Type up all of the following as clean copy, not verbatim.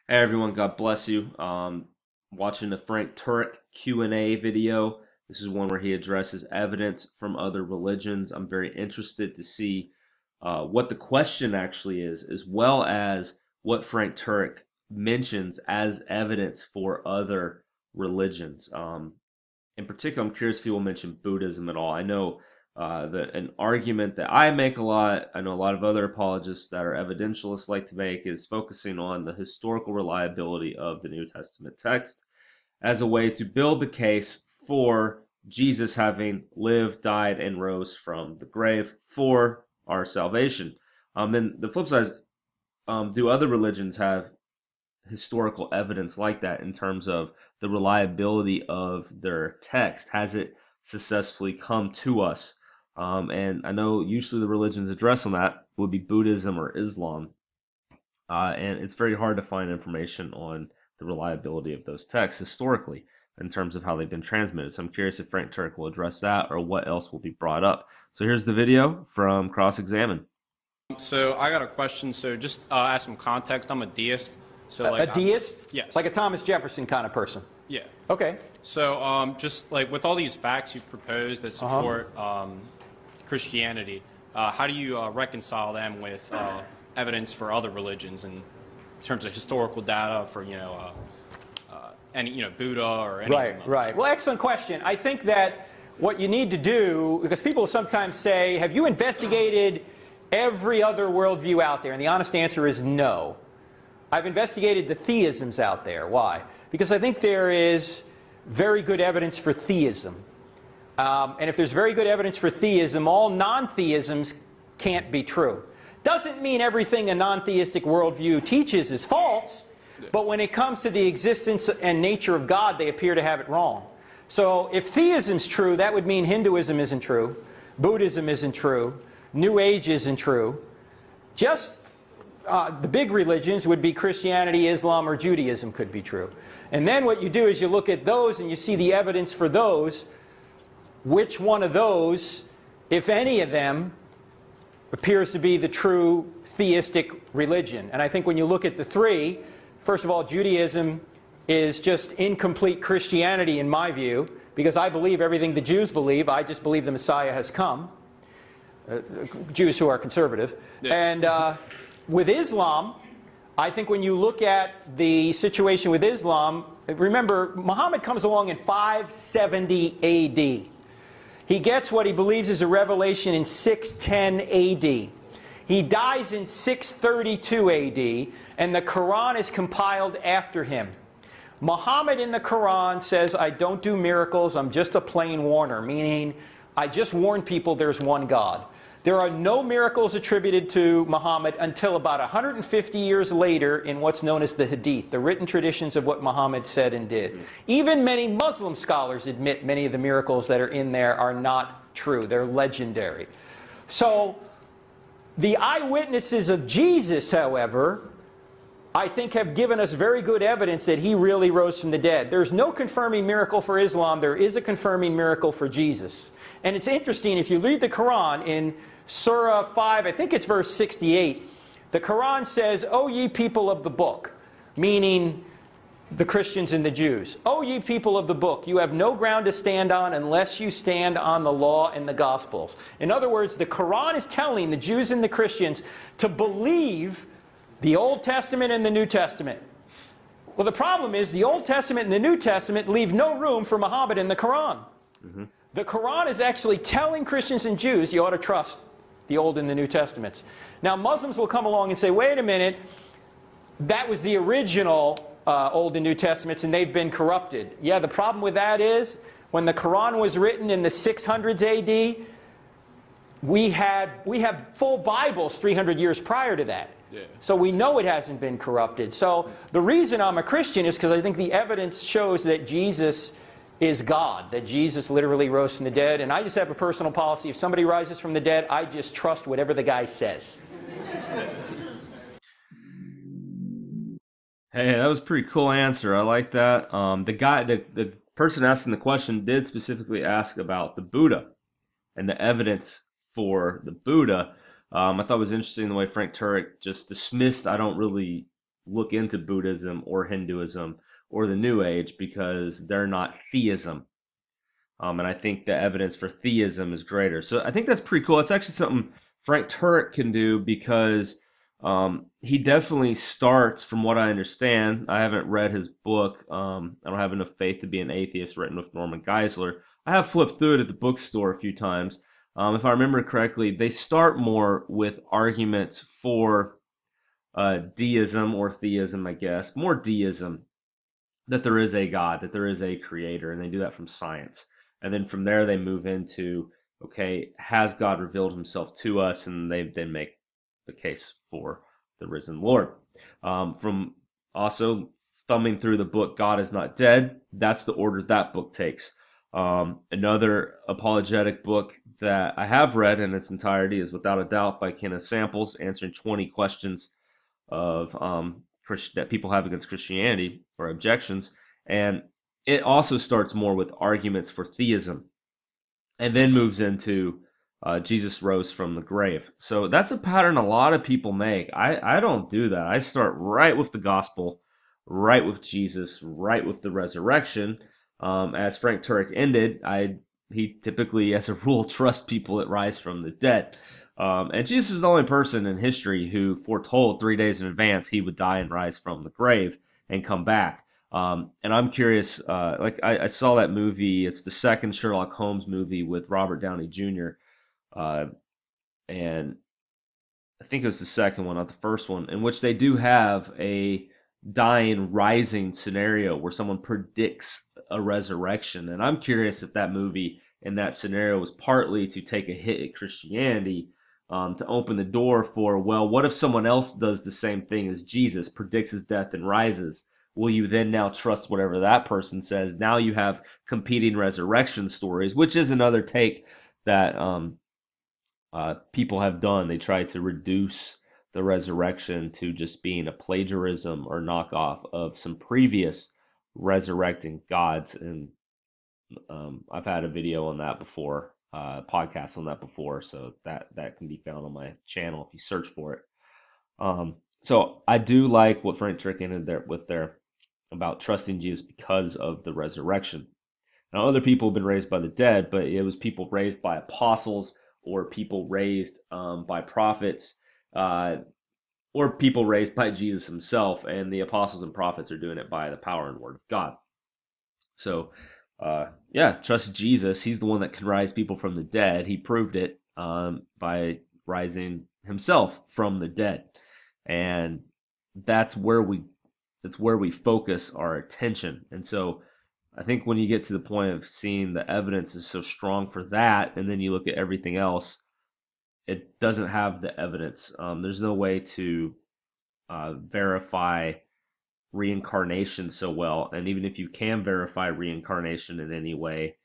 Hey everyone, God bless you. Watching the Frank Turek Q&A video. This is one where he addresses evidence from other religions. I'm very interested to see what the question actually is, as well as what Frank Turek mentions as evidence for other religions. In particular, I'm curious if he will mention Buddhism at all. I know that an argument that I make a lot, I know a lot of other apologists that are evidentialists like to make, is focusing on the historical reliability of the New Testament text as a way to build the case for Jesus having lived, died, and rose from the grave for our salvation. And the flip side is, do other religions have historical evidence like that in terms of the reliability of their text? Has it successfully come to us? And I know usually the religions address on that would be Buddhism or Islam. And it's very hard to find information on the reliability of those texts historically in terms of how they've been transmitted. So I'm curious if Frank Turek will address that or what else will be brought up. So here's the video from Cross Examine. So I got a question. So just add some context. I'm a deist. So A deist? Yes. Like a Thomas Jefferson kind of person? Yeah. Okay. So just like with all these facts you've proposed that support Christianity, how do you reconcile them with evidence for other religions in terms of historical data for any Buddha or any of them? Right. Well, excellent question. I think that what you need to do, because people sometimes say, have you investigated every other worldview out there? And the honest answer is no. I've investigated the theisms out there. Why? Because I think there is very good evidence for theism. And if there's very good evidence for theism, all non-theisms can't be true. Doesn't mean everything a non-theistic worldview teaches is false, but when it comes to the existence and nature of God, they appear to have it wrong. So if theism's true, that would mean Hinduism isn't true, Buddhism isn't true, New Age isn't true. Just the big religions would be Christianity, Islam, or Judaism could be true. And then what you do is you look at those and you see the evidence for those. Which one of those, if any of them, appears to be the true theistic religion? And I think when you look at the three, first of all, Judaism is just incomplete Christianity in my view, because I believe everything the Jews believe. I just believe the Messiah has come. Jews who are conservative. Yeah. And with Islam, I think when you look at the situation with Islam, remember, Muhammad comes along in 570 A.D. He gets what he believes is a revelation in 610 A.D. He dies in 632 A.D., and the Quran is compiled after him. Muhammad in the Quran says, I don't do miracles, I'm just a plain warner, meaning I just warn people there's one God. There are no miracles attributed to Muhammad until about 150 years later in what's known as the Hadith, the written traditions of what Muhammad said and did. Even many Muslim scholars admit many of the miracles that are in there are not true. They're legendary. So the eyewitnesses of Jesus, however, I think have given us very good evidence that he really rose from the dead. There's no confirming miracle for Islam. There is a confirming miracle for Jesus. And it's interesting, if you read the Quran in Surah 5, I think it's verse 68, the Quran says, O ye people of the book, meaning the Christians and the Jews. O ye people of the book, you have no ground to stand on unless you stand on the law and the Gospels. In other words, the Quran is telling the Jews and the Christians to believe the Old Testament and the New Testament. Well, the problem is the Old Testament and the New Testament leave no room for Muhammad in the Quran. The Quran is actually telling Christians and Jews you ought to trust the Old and the New Testaments. Now, Muslims will come along and say, wait a minute, that was the original Old and New Testaments and they've been corrupted. Yeah, the problem with that is when the Quran was written in the 600s AD, we have full Bibles 300 years prior to that. Yeah. So we know it hasn't been corrupted. So the reason I'm a Christian is because I think the evidence shows that Jesus is God, that Jesus literally rose from the dead. And I just have a personal policy. If somebody rises from the dead, I just trust whatever the guy says. Hey, that was a pretty cool answer. I like that. The person asking the question did specifically ask about the Buddha and the evidence for the Buddha. I thought it was interesting the way Frank Turek just dismissed, I don't really look into Buddhism or Hinduism or the New Age because they're not theism. And I think the evidence for theism is greater. So I think that's pretty cool. It's actually something Frank Turek can do because he definitely starts, from what I understand. I haven't read his book. I don't have enough faith to be an atheist, written with Norman Geisler. I have flipped through it at the bookstore a few times. If I remember correctly, they start more with arguments for deism or theism, I guess, more deism, that there is a God, that there is a creator, and they do that from science. And then from there, they move into, okay, has God revealed himself to us? And they then make the case for the risen Lord. From also thumbing through the book, God is Not Dead, that's the order that book takes. Another apologetic book that I have read in its entirety is Without a Doubt by Kenneth Samples, answering 20 questions of that people have against Christianity or objections. And it also starts more with arguments for theism and then moves into Jesus rose from the grave. So that's a pattern a lot of people make. I don't do that. I start right with the gospel, right with Jesus, right with the resurrection. As Frank Turek ended, he typically, as a rule, trusts people that rise from the dead. And Jesus is the only person in history who foretold 3 days in advance he would die and rise from the grave and come back. And I'm curious, I saw that movie. It's the second Sherlock Holmes movie with Robert Downey Jr. Uh, and I think it was the second one, not the first one, in which they do have a dying, rising scenario where someone predicts a resurrection. And I'm curious if that movie in that scenario was partly to take a hit at Christianity, to open the door for, well, what if someone else does the same thing as Jesus, predicts his death and rises? Will you then now trust whatever that person says? Now you have competing resurrection stories, which is another take that people have done. They try to reduce the resurrection to just being a plagiarism or knockoff of some previous resurrecting gods. And I've had a video on that before, podcast on that before, so that can be found on my channel if you search for it. So I do like what Frank Turek ended there about trusting Jesus because of the resurrection. Now, other people have been raised by the dead, but it was people raised by apostles or people raised by prophets, or people raised by Jesus himself. And the apostles and prophets are doing it by the power and word of God. So, yeah, trust Jesus. He's the one that can rise people from the dead. He proved it by rising himself from the dead. And that's where we focus our attention. And so I think when you get to the point of seeing the evidence is so strong for that, and then you look at everything else, it doesn't have the evidence. There's no way to verify reincarnation so well. And even if you can verify reincarnation in any way,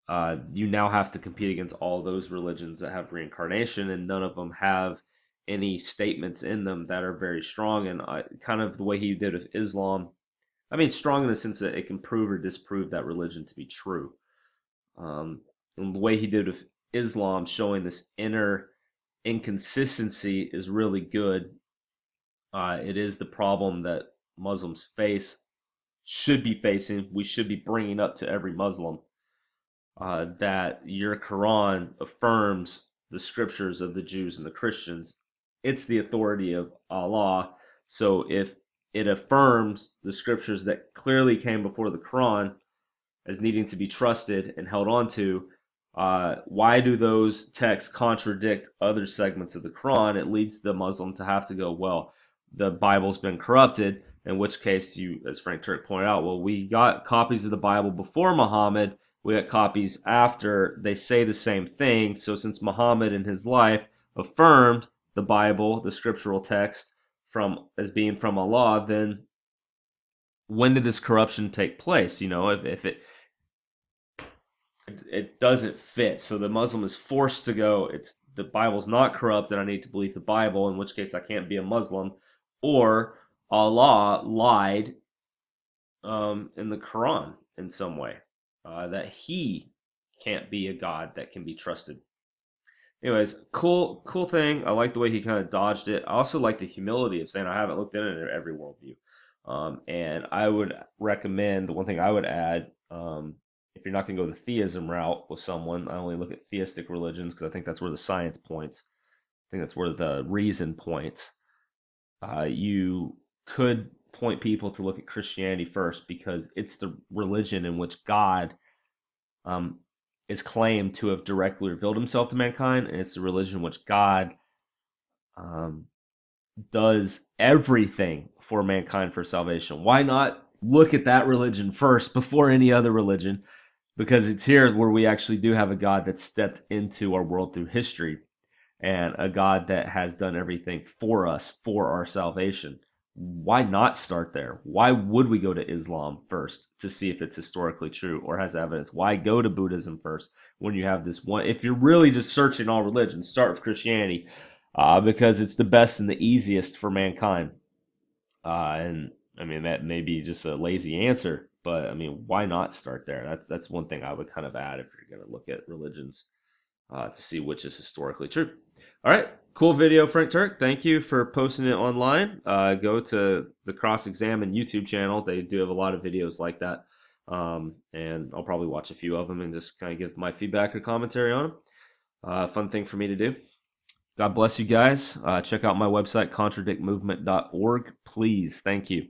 you now have to compete against all those religions that have reincarnation, and none of them have any statements in them that are very strong. And kind of the way he did with Islam, I mean, strong in the sense that it can prove or disprove that religion to be true. And the way he did with Islam, showing this inner inconsistency, is really good. It is the problem that Muslims should be facing. We should be bringing up to every Muslim that your Quran affirms the scriptures of the Jews and the Christians. It's the authority of Allah. So if it affirms the scriptures that clearly came before the Quran as needing to be trusted and held on to, why do those texts contradict other segments of the Quran? It leads the Muslim to have to go, well, the Bible's been corrupted, in which case, you, as Frank Turek pointed out, well, we got copies of the Bible before Muhammad, we got copies after. They say the same thing. So since Muhammad in his life affirmed the Bible, the scriptural text, as being from Allah, then when did this corruption take place? You know, if it doesn't fit. So the Muslim is forced to go, the Bible's not corrupt and I need to believe the Bible, in which case I can't be a Muslim. Or Allah lied in the Quran in some way, that he can't be a God that can be trusted. Anyways, cool thing. I like the way he kind of dodged it. I also like the humility of saying I haven't looked into every worldview. And I would recommend, the one thing I would add, if you're not going to go the theism route with someone, I only look at theistic religions because I think that's where the science points. I think that's where the reason points. You could point people to look at Christianity first because it's the religion in which God um, is claimed to have directly revealed himself to mankind, and it's the religion in which God um, does everything for mankind for salvation. Why not look at that religion first before any other religion? Because it's here where we actually do have a God that stepped into our world through history and a God that has done everything for us for our salvation. Why not start there? Why would we go to Islam first to see if it's historically true or has evidence? Why go to Buddhism first when you have this one? If you're really just searching all religions, start with Christianity because it's the best and the easiest for mankind. And I mean, that may be just a lazy answer, but I mean, why not start there? That's one thing I would kind of add if you're going to look at religions to see which is historically true. All right, cool video, Frank Turek. Thank you for posting it online. Go to the Cross Examine YouTube channel. They do have a lot of videos like that. And I'll probably watch a few of them and just kind of give my feedback or commentary on them. Fun thing for me to do. God bless you guys. Check out my website, contradictmovement.org. Please. Thank you.